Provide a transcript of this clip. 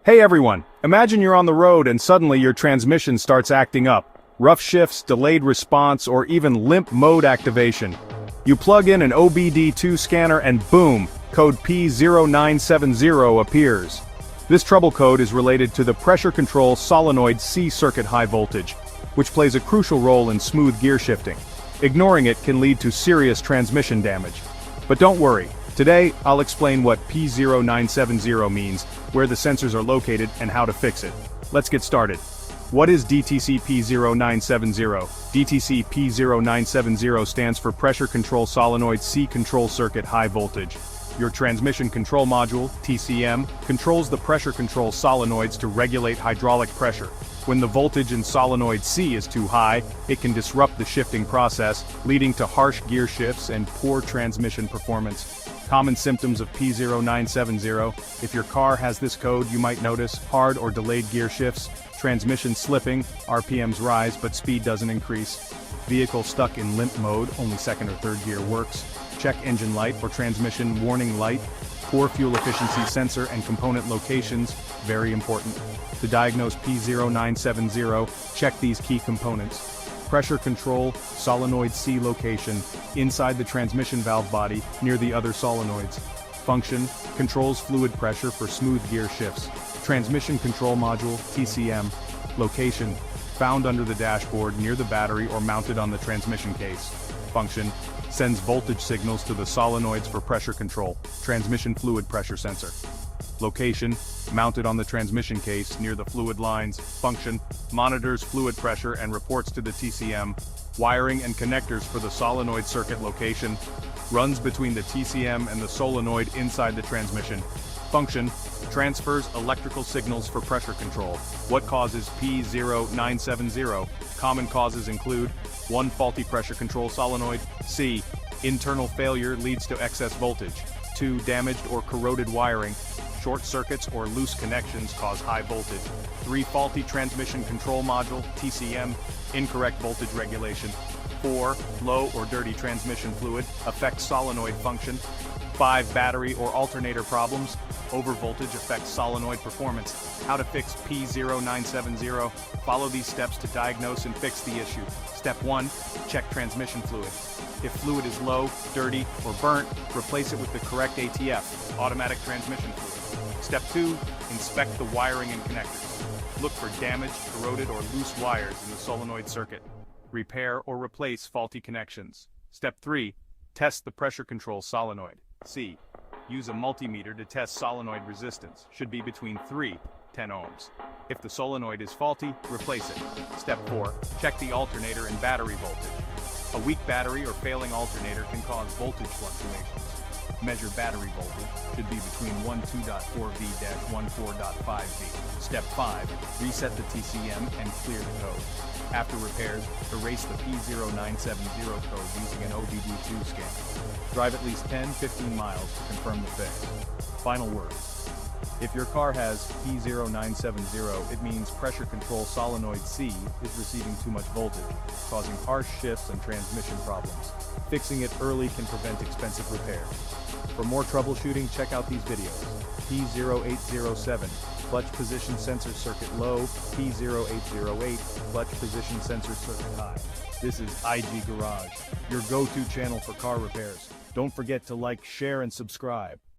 Hey everyone, imagine you're on the road and suddenly your transmission starts acting up. Rough shifts, delayed response, or even limp mode activation. You plug in an OBD-II scanner and boom, code P0970 appears. This trouble code is related to the pressure control solenoid C circuit high voltage, which plays a crucial role in smooth gear shifting. Ignoring it can lead to serious transmission damage. But don't worry. Today, I'll explain what P0970 means, where the sensors are located, and how to fix it. Let's get started. What is DTC P0970? DTC P0970 stands for Pressure Control Solenoid C Control Circuit High Voltage. Your Transmission Control Module, TCM, controls the pressure control solenoids to regulate hydraulic pressure. When the voltage in solenoid C is too high, it can disrupt the shifting process, leading to harsh gear shifts and poor transmission performance. Common symptoms of P0970. If your car has this code, you might notice hard or delayed gear shifts, transmission slipping, RPMs rise but speed doesn't increase, vehicle stuck in limp mode, only second or third gear works, check engine light or transmission warning light, poor fuel efficiency sensor and component locations, very important. To diagnose P0970, check these key components. Pressure control, solenoid C location, inside the transmission valve body, near the other solenoids. Function, controls fluid pressure for smooth gear shifts. Transmission control module, TCM. Location, found under the dashboard near the battery or mounted on the transmission case. Function, sends voltage signals to the solenoids for pressure control. Transmission fluid pressure sensor. Location, mounted on the transmission case near the fluid lines. Function, monitors fluid pressure and reports to the TCM. Wiring and connectors for the solenoid circuit location. Runs between the TCM and the solenoid inside the transmission. Function, transfers electrical signals for pressure control. What causes P0970? Common causes include 1. Faulty pressure control solenoid. C. Internal failure leads to excess voltage. 2. Damaged or corroded wiring. Short circuits or loose connections cause high voltage. 3. Faulty transmission control module, TCM, incorrect voltage regulation. 4. Low or dirty transmission fluid, affects solenoid function. 5. Battery or alternator problems, overvoltage affects solenoid performance. How to fix P0970? Follow these steps to diagnose and fix the issue. Step 1. Check transmission fluid. If fluid is low, dirty, or burnt, replace it with the correct ATF, automatic transmission fluid. Step 2. Inspect the wiring and connectors. Look for damaged, corroded, or loose wires in the solenoid circuit. Repair or replace faulty connections. Step 3. Test the pressure control solenoid. C. Use a multimeter to test solenoid resistance. Should be between 3–10 ohms. If the solenoid is faulty, replace it. Step 4. Check the alternator and battery voltage. A weak battery or failing alternator can cause voltage fluctuations. Measure battery voltage, should be between 12.4V-14.5V. Step 5. Reset the TCM and clear the code. After repairs, erase the P0970 code using an OBD-II scanner. Drive at least 10–15 miles to confirm the fix. Final words. If your car has P0970, it means pressure control solenoid C is receiving too much voltage, causing harsh shifts and transmission problems. Fixing it early can prevent expensive repairs. For more troubleshooting, check out these videos. P0807, clutch position sensor circuit low. P0808, clutch position sensor circuit high. This is IG Garage, your go-to channel for car repairs. Don't forget to like, share, and subscribe.